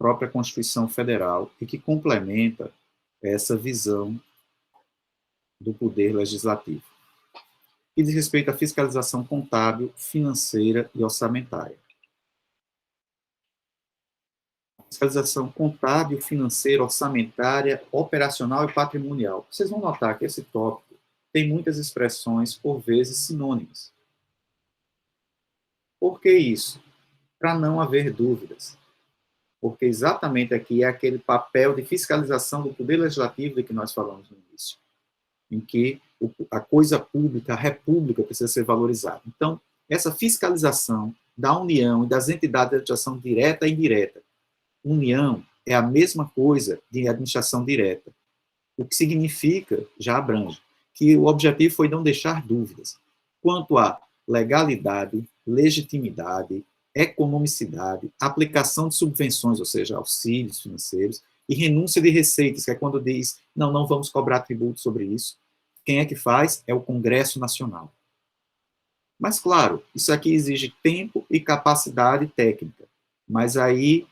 própria Constituição Federal e que complementa essa visão do poder legislativo. E diz respeito à fiscalização contábil, financeira e orçamentária. Fiscalização contábil, financeira, orçamentária, operacional e patrimonial. Vocês vão notar que esse tópico tem muitas expressões, por vezes, sinônimas. Por que isso? Para não haver dúvidas. Porque exatamente aqui é aquele papel de fiscalização do poder legislativo de que nós falamos no início, em que a coisa pública, a república, precisa ser valorizada. Então, essa fiscalização da União e das entidades de administração direta e indireta. União é a mesma coisa de administração direta. O que significa, já abrange, que o objetivo foi não deixar dúvidas quanto à legalidade, legitimidade, economicidade, aplicação de subvenções, ou seja, auxílios financeiros, e renúncia de receitas, que é quando diz, não vamos cobrar tributo sobre isso. Quem é que faz? É o Congresso Nacional. Mas, claro, isso aqui exige tempo e capacidade técnica. Mas aí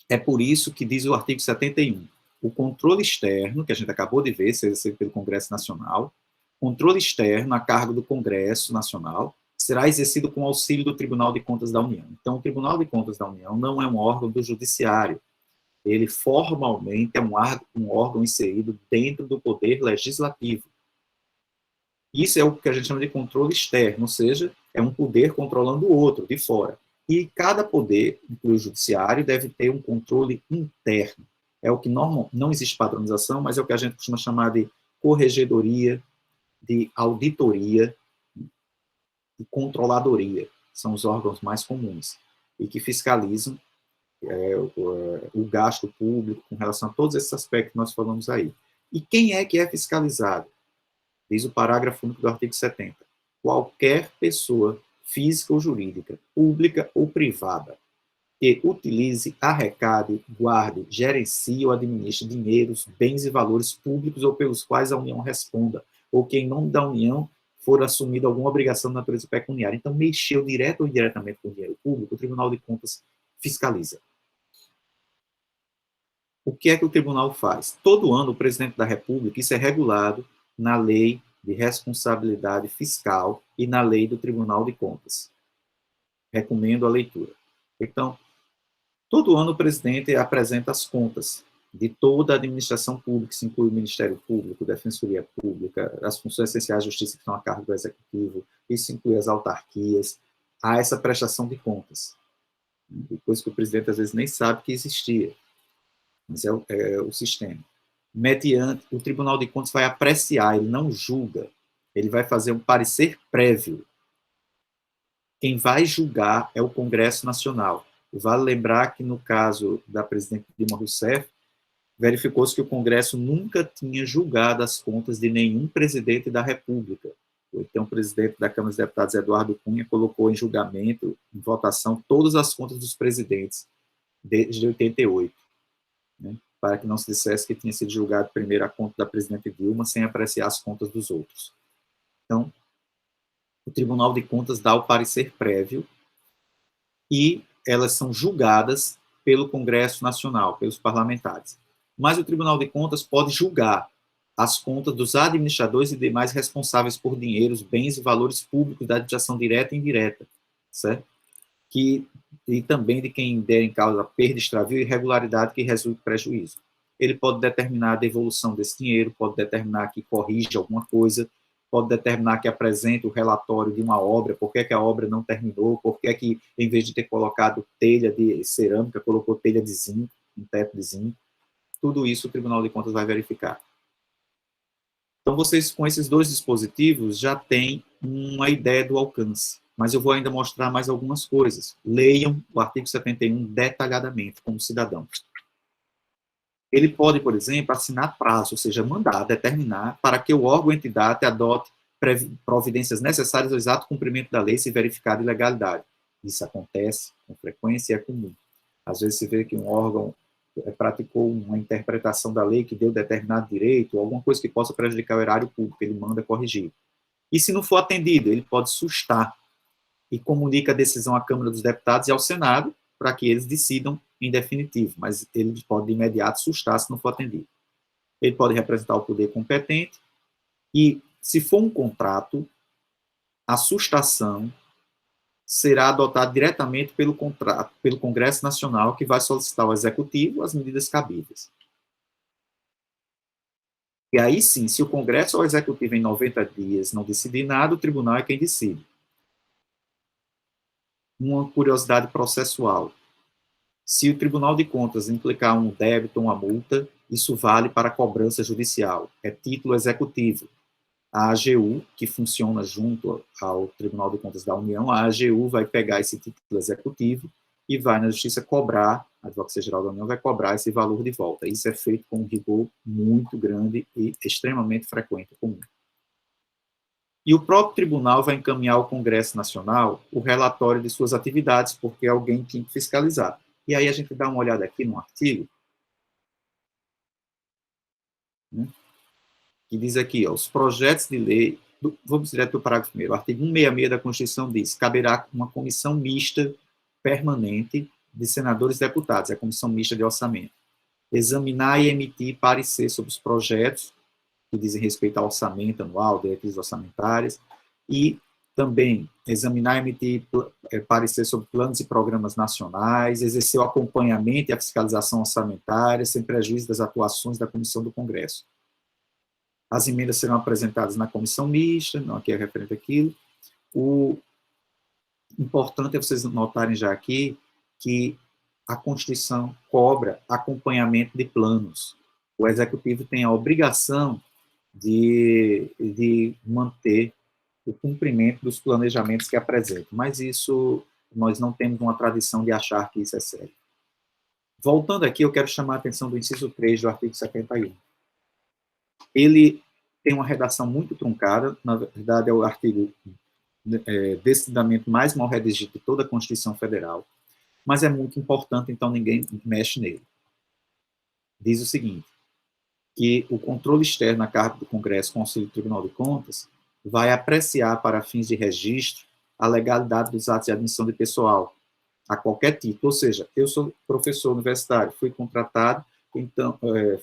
é por isso que diz o artigo 71. O controle externo, que a gente acabou de ver, seja pelo Congresso Nacional, controle externo a cargo do Congresso Nacional, será exercido com auxílio do Tribunal de Contas da União. Então, o Tribunal de Contas da União não é um órgão do Judiciário. Ele formalmente é um órgão inserido dentro do Poder Legislativo. Isso é o que a gente chama de controle externo, ou seja, é um poder controlando o outro, de fora. E cada poder, inclusive o Judiciário, deve ter um controle interno. É o que não existe padronização, mas é o que a gente costuma chamar de corregedoria, de auditoria, e controladoria, são os órgãos mais comuns, e que fiscalizam o gasto público com relação a todos esses aspectos que nós falamos aí. E quem é que é fiscalizado? Diz o parágrafo único do artigo 70. Qualquer pessoa física ou jurídica, pública ou privada, que utilize, arrecade, guarde, gerencie ou administre dinheiros, bens e valores públicos ou pelos quais a União responda, ou que em nome da União for assumida alguma obrigação de natureza pecuniária. Então, mexeu direto ou indiretamente com o dinheiro público, o Tribunal de Contas fiscaliza. O que é que o tribunal faz? Todo ano, o presidente da República, isso é regulado na lei de responsabilidade fiscal e na lei do Tribunal de Contas. Recomendo a leitura. Então, todo ano o presidente apresenta as contas de toda a administração pública, isso inclui o Ministério Público, Defensoria Pública, as funções essenciais de justiça que estão a cargo do Executivo, isso inclui as autarquias, há essa prestação de contas. Coisa que o presidente às vezes nem sabe que existia, mas é o sistema. Mediante, o Tribunal de Contas vai apreciar, ele não julga, ele vai fazer um parecer prévio. Quem vai julgar é o Congresso Nacional. Vale lembrar que no caso da presidente Dilma Rousseff, verificou-se que o Congresso nunca tinha julgado as contas de nenhum presidente da República. Então, o presidente da Câmara dos Deputados, Eduardo Cunha, colocou em julgamento, em votação, todas as contas dos presidentes desde 88, né, para que não se dissesse que tinha sido julgado primeiro a conta da presidente Dilma, sem apreciar as contas dos outros. Então, o Tribunal de Contas dá o parecer prévio e elas são julgadas pelo Congresso Nacional, pelos parlamentares. Mas o Tribunal de Contas pode julgar as contas dos administradores e demais responsáveis por dinheiros, bens e valores públicos da administração direta e indireta, certo? E também de quem der em causa perda, extravio e irregularidade que resulte prejuízo. Ele pode determinar a devolução desse dinheiro, pode determinar que corrige alguma coisa, pode determinar que apresente o relatório de uma obra, por que a obra não terminou, por que em vez de ter colocado telha de cerâmica, colocou telha de zinco, um teto de zinco. Tudo isso o Tribunal de Contas vai verificar. Então, vocês, com esses dois dispositivos, já têm uma ideia do alcance. Mas eu vou ainda mostrar mais algumas coisas. Leiam o artigo 71 detalhadamente, como cidadão. Ele pode, por exemplo, assinar prazo, ou seja, mandar, determinar, para que o órgão ou entidade adote providências necessárias ao exato cumprimento da lei, se verificar a ilegalidade. Isso acontece com frequência e é comum. Às vezes se vê que um órgão praticou uma interpretação da lei que deu determinado direito, ou alguma coisa que possa prejudicar o erário público, ele manda corrigir. E se não for atendido, ele pode sustar e comunica a decisão à Câmara dos Deputados e ao Senado, para que eles decidam em definitivo, mas ele pode de imediato sustar se não for atendido. Ele pode representar o poder competente e, se for um contrato, a sustação será adotada diretamente pelo Congresso Nacional, que vai solicitar ao Executivo as medidas cabíveis. E aí sim, se o Congresso ou o Executivo em 90 dias não decidir nada, o tribunal é quem decide. Uma curiosidade processual. Se o Tribunal de Contas implicar um débito ou uma multa, isso vale para a cobrança judicial. É título executivo. A AGU, que funciona junto ao Tribunal de Contas da União, a AGU vai pegar esse título executivo e vai na Justiça cobrar, a Advocacia Geral da União vai cobrar esse valor de volta. Isso é feito com um rigor muito grande e extremamente frequente e comum. E o próprio tribunal vai encaminhar ao Congresso Nacional o relatório de suas atividades, porque alguém tem que fiscalizar. E aí a gente dá uma olhada aqui no artigo, né, que diz aqui, ó, os projetos de lei, vamos direto para o parágrafo 1º, o artigo 166 da Constituição diz, caberá uma comissão mista permanente de senadores e deputados, é a comissão mista de orçamento, examinar e emitir parecer sobre os projetos que dizem respeito ao orçamento anual, diretrizes orçamentárias, e também examinar e emitir parecer sobre planos e programas nacionais, exercer o acompanhamento e a fiscalização orçamentária, sem prejuízo das atuações da Comissão do Congresso. As emendas serão apresentadas na comissão mista, não aqui é referente àquilo. O importante é vocês notarem já aqui que a Constituição cobra acompanhamento de planos. O Executivo tem a obrigação de manter o cumprimento dos planejamentos que apresentam, mas isso, nós não temos uma tradição de achar que isso é sério. Voltando aqui, eu quero chamar a atenção do inciso 3 do artigo 71. Ele tem uma redação muito truncada, na verdade é o artigo decididamente mais mal redigido de toda a Constituição Federal, mas é muito importante, então ninguém mexe nele. Diz o seguinte, que o controle externo a cargo do Congresso com auxílio do Tribunal de Contas vai apreciar para fins de registro a legalidade dos atos de admissão de pessoal, a qualquer título. Ou seja, eu sou professor universitário, fui contratado, então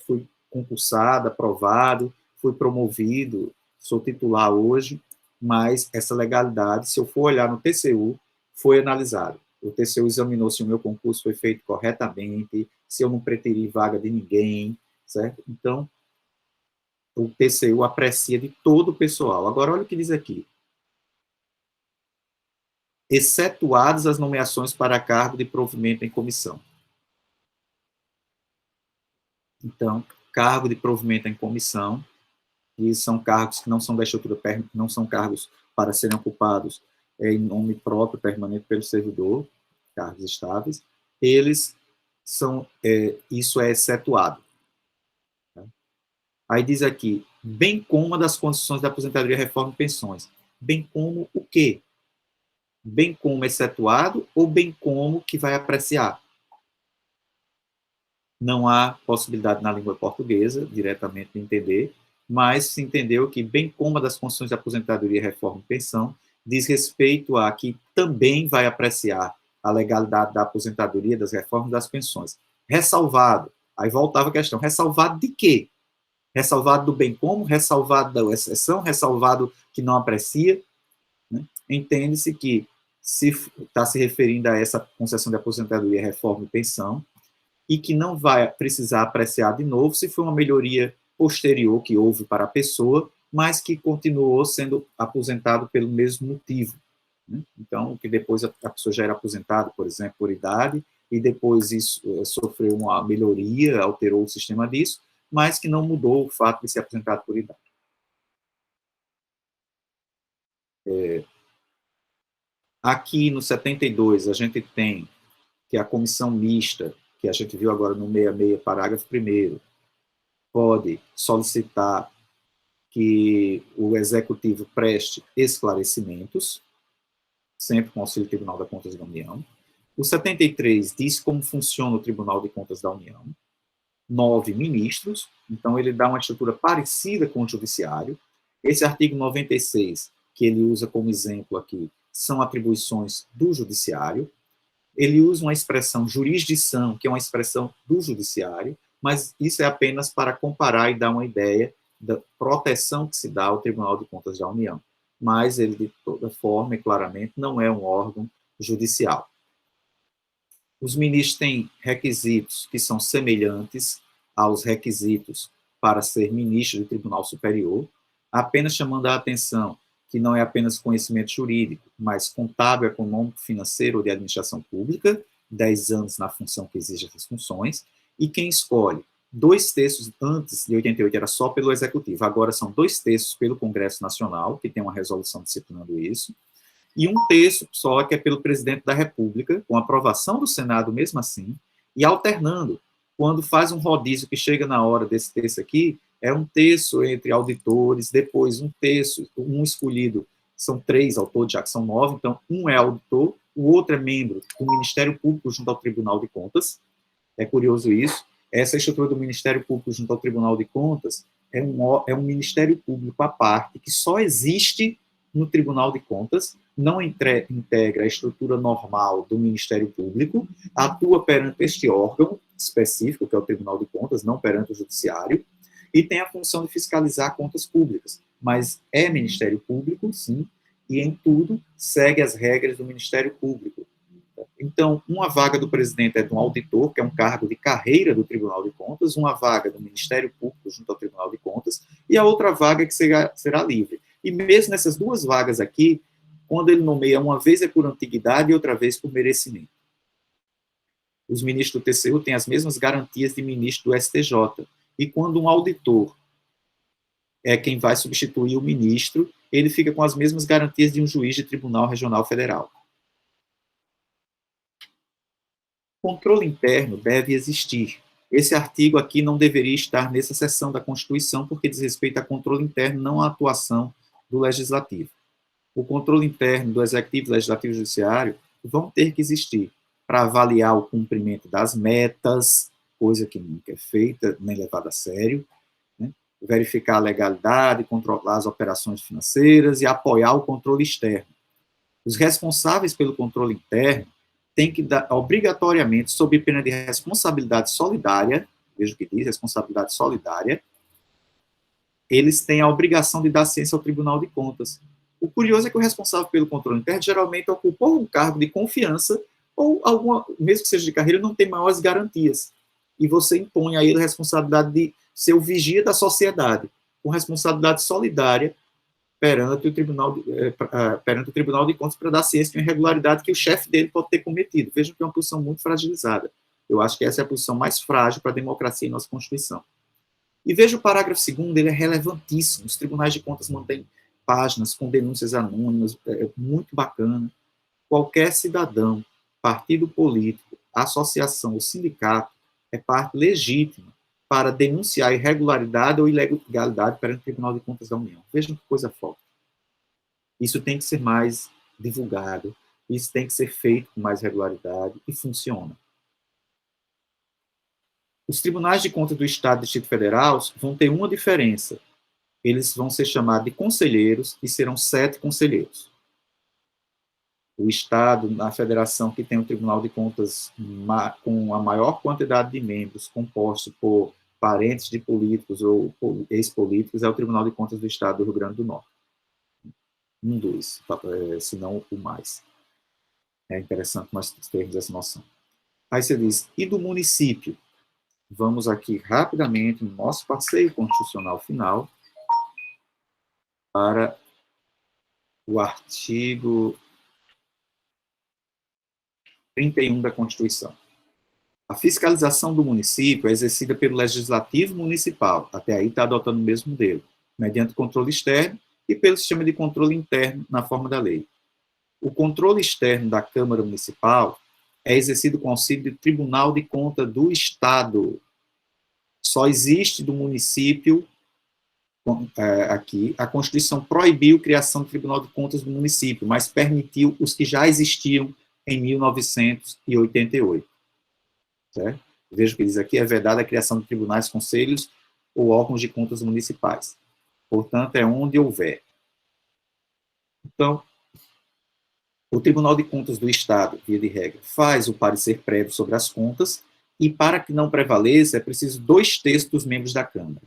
fui concursado, aprovado, fui promovido, sou titular hoje, mas essa legalidade, se eu for olhar no TCU, foi analisado. O TCU examinou se o meu concurso foi feito corretamente, se eu não preteri vaga de ninguém, certo? Então, o TCU aprecia de todo o pessoal. Agora, olha o que diz aqui. Excetuadas as nomeações para cargo de provimento em comissão. Então, cargo de provimento em comissão, e são cargos que não são da estrutura, não são cargos para serem ocupados em nome próprio, permanente pelo servidor, cargos estáveis, eles são, isso é excetuado. Aí diz aqui, bem como uma das condições da aposentadoria, reforma e pensões. Bem como o quê? Bem como excetuado ou bem como que vai apreciar? Não há possibilidade na língua portuguesa, diretamente de entender, mas se entendeu que bem como uma das condições de aposentadoria, reforma e pensão diz respeito a que também vai apreciar a legalidade da aposentadoria, das reformas e das pensões. Ressalvado. Aí voltava a questão, ressalvado de quê? Ressalvado do bem como, ressalvado da exceção, ressalvado que não aprecia, né? Entende-se que se está se referindo a essa concessão de aposentadoria, reforma e pensão, e que não vai precisar apreciar de novo se foi uma melhoria posterior que houve para a pessoa, mas que continuou sendo aposentado pelo mesmo motivo, né? Então, que depois a pessoa já era aposentada, por exemplo, por idade, e depois isso sofreu uma melhoria, alterou o sistema disso, mas que não mudou o fato de ser aposentado por idade. Aqui no 72, a gente tem que a comissão mista, que a gente viu agora no 66, parágrafo 1º, pode solicitar que o executivo preste esclarecimentos, sempre com auxílio do Tribunal de Contas da União. O 73 diz como funciona o Tribunal de Contas da União. 9 ministros, então ele dá uma estrutura parecida com o judiciário. Esse artigo 96, que ele usa como exemplo aqui, são atribuições do judiciário. ele usa uma expressão jurisdição, que é uma expressão do judiciário, mas isso é apenas para comparar e dar uma ideia da proteção que se dá ao Tribunal de Contas da União. Mas ele, de toda forma e claramente, não é um órgão judicial. Os ministros têm requisitos que são semelhantes aos requisitos para ser ministro do Tribunal Superior, apenas chamando a atenção que não é apenas conhecimento jurídico, mas contábil, econômico, financeiro ou de administração pública, 10 anos na função que exige essas funções, e quem escolhe 2/3, antes de 88 era só pelo Executivo, agora são 2/3 pelo Congresso Nacional, que tem uma resolução disciplinando isso, e 1/3 só que é pelo Presidente da República, com aprovação do Senado mesmo assim, e alternando. Quando faz um rodízio que chega na hora desse terço aqui, é 1/3 entre auditores, depois 1/3, um escolhido, são 3 ao todo, já que são 9, então um é auditor, o outro é membro do Ministério Público junto ao Tribunal de Contas. É curioso isso. Essa estrutura do Ministério Público junto ao Tribunal de Contas é um Ministério Público à parte, que só existe no Tribunal de Contas, não integra a estrutura normal do Ministério Público, atua perante este órgão específico, que é o Tribunal de Contas, não perante o Judiciário, e tem a função de fiscalizar contas públicas, mas é Ministério Público, sim, e em tudo segue as regras do Ministério Público. Então, uma vaga do presidente é de um auditor, que é um cargo de carreira do Tribunal de Contas, uma vaga do Ministério Público junto ao Tribunal de Contas, e a outra vaga que será livre. E mesmo nessas duas vagas aqui, quando ele nomeia, uma vez é por antiguidade e outra vez por merecimento. Os ministros do TCU têm as mesmas garantias de ministro do STJ. E quando um auditor é quem vai substituir o ministro, ele fica com as mesmas garantias de um juiz de Tribunal Regional Federal. Controle interno deve existir. Esse artigo aqui não deveria estar nessa seção da Constituição, porque diz respeito a controle interno, não à atuação do Legislativo. O controle interno do Executivo, Legislativo e Judiciário vão ter que existir para avaliar o cumprimento das metas, coisa que nunca é feita, nem levada a sério, né? Verificar a legalidade, controlar as operações financeiras e apoiar o controle externo. Os responsáveis pelo controle interno têm que dar, obrigatoriamente, sob pena de responsabilidade solidária, veja o que diz, responsabilidade solidária, eles têm a obrigação de dar ciência ao Tribunal de Contas. O curioso é que o responsável pelo controle interno geralmente ocupa um cargo de confiança ou alguma, mesmo que seja de carreira, não tem maiores garantias. E você impõe a ele a responsabilidade de ser o vigia da sociedade, com responsabilidade solidária perante o Tribunal de Contas para dar ciência de uma irregularidade que o chefe dele pode ter cometido. Vejam que é uma posição muito fragilizada. Eu acho que essa é a posição mais frágil para a democracia em nossa Constituição. E veja o parágrafo 2º, ele é relevantíssimo. Os tribunais de contas mantêm páginas com denúncias anônimas, é muito bacana. Qualquer cidadão, partido político, associação ou sindicato é parte legítima para denunciar irregularidade ou ilegalidade perante o Tribunal de Contas da União. Vejam que coisa forte. Isso tem que ser mais divulgado, isso tem que ser feito com mais regularidade e funciona. Os tribunais de contas do Estado e do Distrito Federal vão ter uma diferença. Eles vão ser chamados de conselheiros e serão 7 conselheiros. O Estado, na federação que tem o Tribunal de Contas com a maior quantidade de membros, composto por parentes de políticos ou ex-políticos, é o Tribunal de Contas do Estado do Rio Grande do Norte. Um dos, se não o mais. É interessante nós termos essa noção. Aí você diz, e do município? Vamos aqui rapidamente no nosso passeio constitucional final para o artigo 31 da Constituição. A fiscalização do município é exercida pelo Legislativo Municipal, até aí está adotando o mesmo modelo, mediante controle externo e pelo sistema de controle interno na forma da lei. O controle externo da Câmara Municipal é exercido com auxílio do Tribunal de Contas do Estado. Só existe do município, aqui, a Constituição proibiu a criação do Tribunal de Contas do município, mas permitiu os que já existiam em 1988. Certo? Veja o que diz aqui, é vedada a criação de tribunais, conselhos ou órgãos de contas municipais. Portanto, é onde houver. Então, O Tribunal de Contas do Estado, via de regra, faz o parecer prévio sobre as contas e, para que não prevaleça, é preciso 2/3 dos membros da Câmara.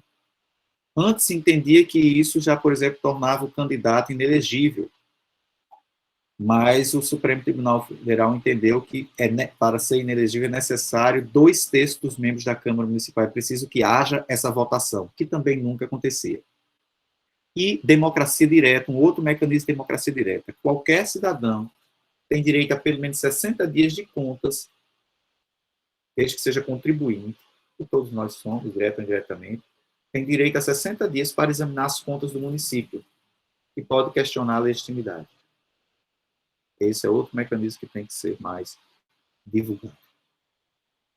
Antes se entendia que isso já, por exemplo, tornava o candidato inelegível, mas o Supremo Tribunal Federal entendeu que para ser inelegível é necessário 2/3 dos membros da Câmara Municipal. É preciso que haja essa votação, que também nunca acontecia. E democracia direta, um outro mecanismo de democracia direta. Qualquer cidadão tem direito a pelo menos 60 dias de contas, desde que seja contribuinte, que todos nós somos, direto ou indiretamente, tem direito a 60 dias para examinar as contas do município e pode questionar a legitimidade. Esse é outro mecanismo que tem que ser mais divulgado.